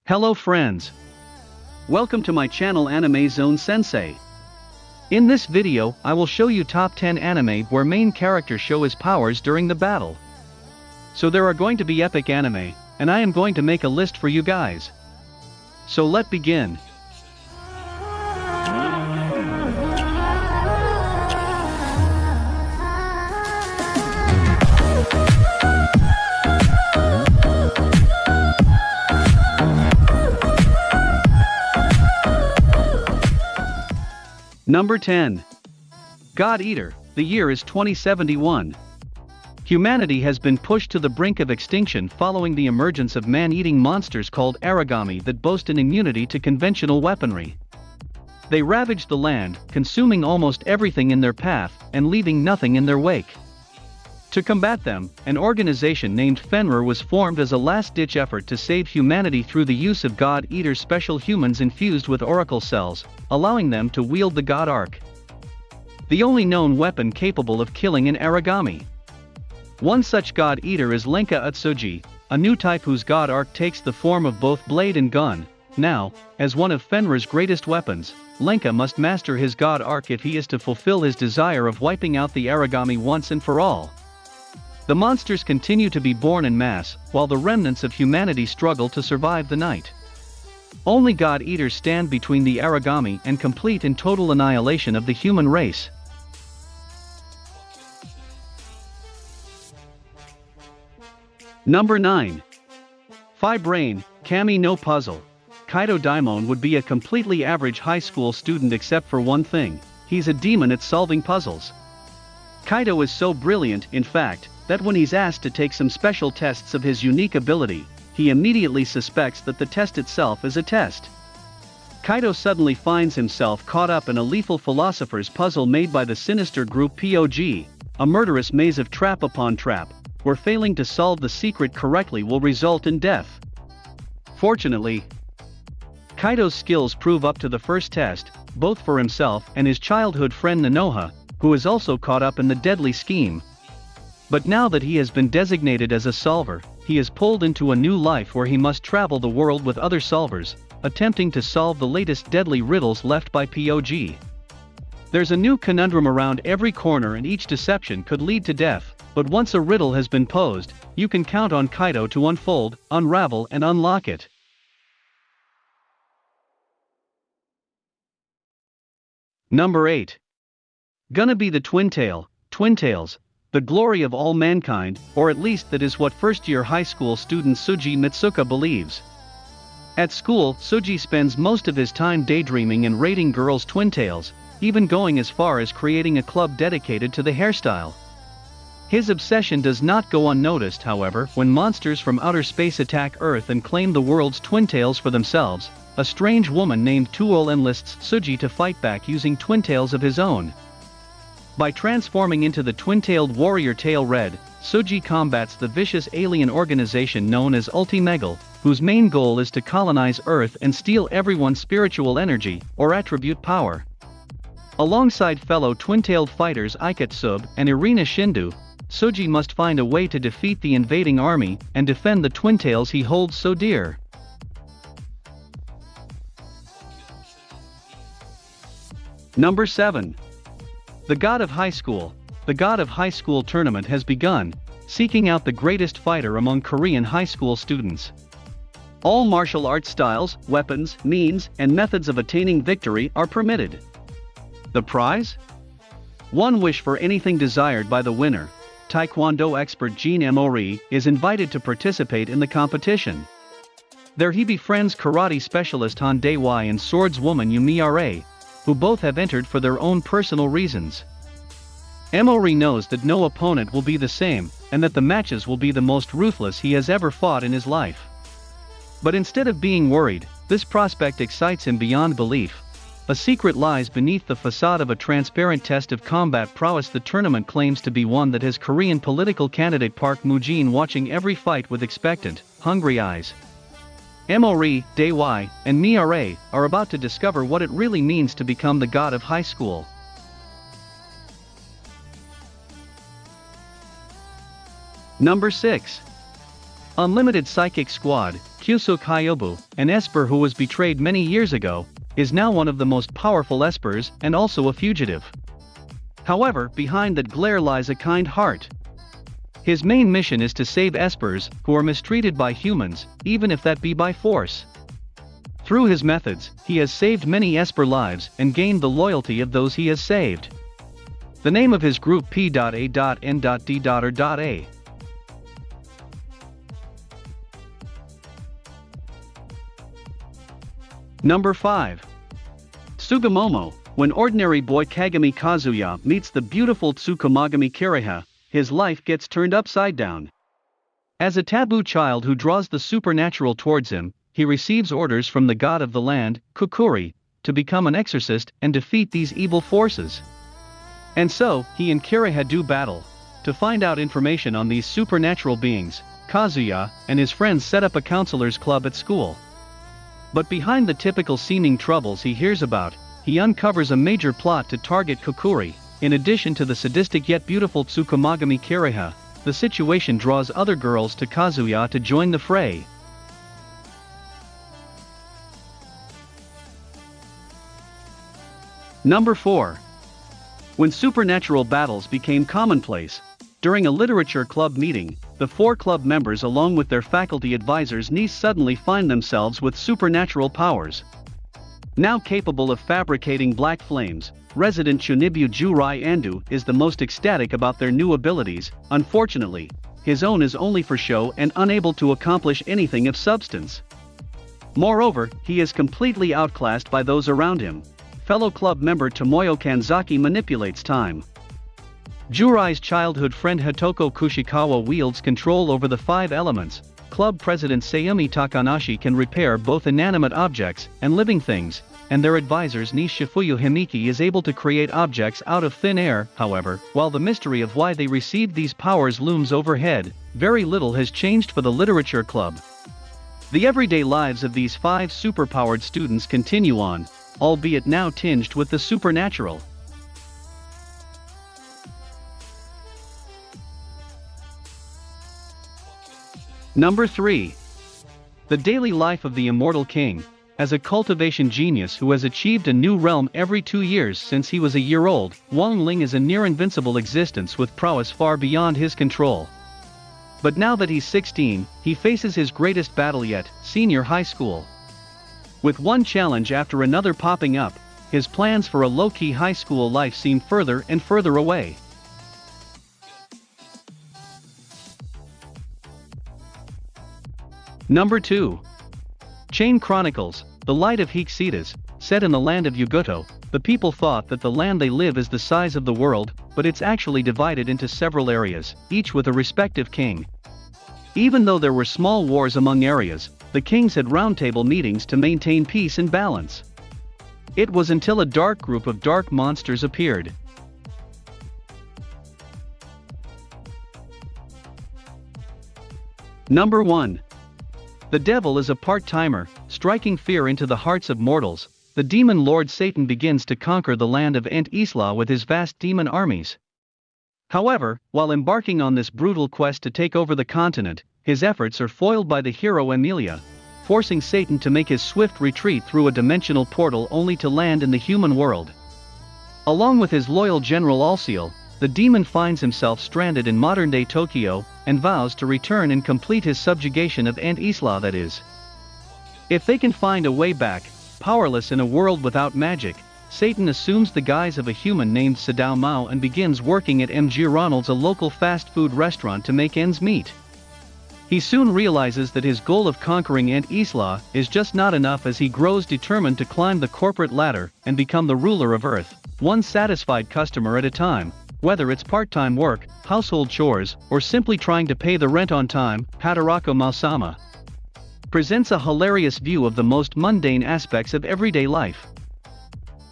Hello friends. Welcome to my channel Anime Zone Sensei. In this video, I will show you top 10 anime where main character show his powers during the battle. So there are going to be epic anime, and I am going to make a list for you guys. So let's begin. Number 10. God Eater. The year is 2071. Humanity has been pushed to the brink of extinction following the emergence of man-eating monsters called origami that boast an immunity to conventional weaponry. They ravage the land, consuming almost everything in their path and leaving nothing in their wake. To combat them, an organization named Fenrir was formed as a last-ditch effort to save humanity through the use of God Eater special humans infused with oracle cells, allowing them to wield the God Arc, the only known weapon capable of killing an origami. One such God Eater is Lenka Utsugi, a new type whose God Arc takes the form of both blade and gun. Now, as one of Fenrir's greatest weapons, Lenka must master his God Arc if he is to fulfill his desire of wiping out the origami once and for all. The monsters continue to be born en masse, while the remnants of humanity struggle to survive the night. Only God Eaters stand between the origami and complete and total annihilation of the human race. Number 9. Brain, Kami no Puzzle. Kaido Daimon would be a completely average high school student except for one thing: he's a demon at solving puzzles. Kaido is so brilliant, in fact, that when he's asked to take some special tests of his unique ability, he immediately suspects that the test itself is a test. Kaido suddenly finds himself caught up in a lethal philosopher's puzzle made by the sinister group POG, a murderous maze of trap upon trap, where failing to solve the secret correctly will result in death. Fortunately, Kaido's skills prove up to the first test, both for himself and his childhood friend Nanoha, who is also caught up in the deadly scheme. But now that he has been designated as a solver, he is pulled into a new life where he must travel the world with other solvers, attempting to solve the latest deadly riddles left by POG. There's a new conundrum around every corner and each deception could lead to death, but once a riddle has been posed, you can count on Kaido to unfold, unravel and unlock it. Number 8. Gonna be the Twin-tails, the glory of all mankind, or at least that is what first-year high school student Tsuji Mitsuka believes. At school, Tsuji spends most of his time daydreaming and rating girls' twin-tails, even going as far as creating a club dedicated to the hairstyle. His obsession does not go unnoticed, however, when monsters from outer space attack Earth and claim the world's twin-tails for themselves. A strange woman named Tuol enlists Tsuji to fight back using twin-tails of his own. By transforming into the twin-tailed warrior Tail Red, Tsuji combats the vicious alien organization known as Ultimegal, whose main goal is to colonize Earth and steal everyone's spiritual energy, or attribute power. Alongside fellow twin-tailed fighters Iketsub and Irina Shindu, Tsuji must find a way to defeat the invading army and defend the twin-tails he holds so dear. Number 7. The God of High School. The God of High School tournament has begun, seeking out the greatest fighter among Korean high school students. All martial arts styles, weapons, means, and methods of attaining victory are permitted. The prize? One wish for anything desired by the winner. Taekwondo expert Jean Emori is invited to participate in the competition. There he befriends karate specialist Han Dae-wai and swordswoman Yumi Ra, who both have entered for their own personal reasons. Emori knows that no opponent will be the same, and that the matches will be the most ruthless he has ever fought in his life. But instead of being worried, this prospect excites him beyond belief. A secret lies beneath the facade of a transparent test of combat prowess. The tournament claims to be one that has Korean political candidate Park Moo-jin watching every fight with expectant, hungry eyes. Emori, Dae-wai, and Mia-rae are about to discover what it really means to become the god of high school. Number 6. Unlimited Psychic Squad, Kyusuk Hyobu, an Esper who was betrayed many years ago, is now one of the most powerful Espers and also a fugitive. However, behind that glare lies a kind heart. His main mission is to save Espers who are mistreated by humans, even if that be by force. Through his methods, he has saved many Esper lives and gained the loyalty of those he has saved. The name of his group P.A.N.D.A. Number 5. Tsugumomo. When ordinary boy Kagami Kazuya meets the beautiful Tsukumagami Kiriha, his life gets turned upside down. As a taboo child who draws the supernatural towards him, he receives orders from the god of the land, Kukuri, to become an exorcist and defeat these evil forces. And so, he and Kiriha do battle. To find out information on these supernatural beings, Kazuya and his friends set up a counselor's club at school. But behind the typical seeming troubles he hears about, he uncovers a major plot to target Kukuri. In addition to the sadistic yet beautiful Tsukumagami Kiriha, the situation draws other girls to Kazuya to join the fray. Number 4. When supernatural battles became commonplace, during a literature club meeting, the 4 club members along with their faculty advisors suddenly find themselves with supernatural powers. Now capable of fabricating black flames, resident Chunibu Jurai Andu is the most ecstatic about their new abilities. Unfortunately, his own is only for show and unable to accomplish anything of substance. Moreover, he is completely outclassed by those around him. Fellow club member Tomoyo Kanzaki manipulates time. Jurai's childhood friend Hitoko Kushikawa wields control over the 5 elements. Club president Sayumi Takanashi can repair both inanimate objects and living things, and their advisors Shifuyu Himiki is able to create objects out of thin air. However, while the mystery of why they received these powers looms overhead, very little has changed for the literature club. The everyday lives of these 5 superpowered students continue on, albeit now tinged with the supernatural. Number 3. The daily life of the immortal king. As a cultivation genius who has achieved a new realm every 2 years since he was a year old, Wang Ling is a near-invincible existence with prowess far beyond his control. But now that he's 16, he faces his greatest battle yet, senior high school. With one challenge after another popping up, his plans for a low-key high school life seem further and further away. Number 2. Chain Chronicles, the light of haecceitas. Set in the land of Yugoto, the people thought that the land they live is the size of the world, but it's actually divided into several areas, each with a respective king. Even though there were small wars among areas, the kings had roundtable meetings to maintain peace and balance. It was until a dark group of dark monsters appeared. Number 1. The devil is a part-timer, striking fear into the hearts of mortals. The demon lord Satan begins to conquer the land of Ant Isla with his vast demon armies. However, while embarking on this brutal quest to take over the continent, his efforts are foiled by the hero Emilia, forcing Satan to make his swift retreat through a dimensional portal only to land in the human world. Along with his loyal general Alciel, the demon finds himself stranded in modern-day Tokyo, and vows to return and complete his subjugation of Ant Isla, that is. If they can find a way back, powerless in a world without magic, Satan assumes the guise of a human named Sadao Mao and begins working at MG Ronald's, a local fast food restaurant, to make ends meet. He soon realizes that his goal of conquering Ant Isla is just not enough as he grows determined to climb the corporate ladder and become the ruler of Earth, one satisfied customer at a time. Whether it's part-time work, household chores, or simply trying to pay the rent on time, Hatarako Mausama presents a hilarious view of the most mundane aspects of everyday life,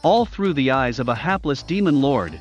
all through the eyes of a hapless demon lord.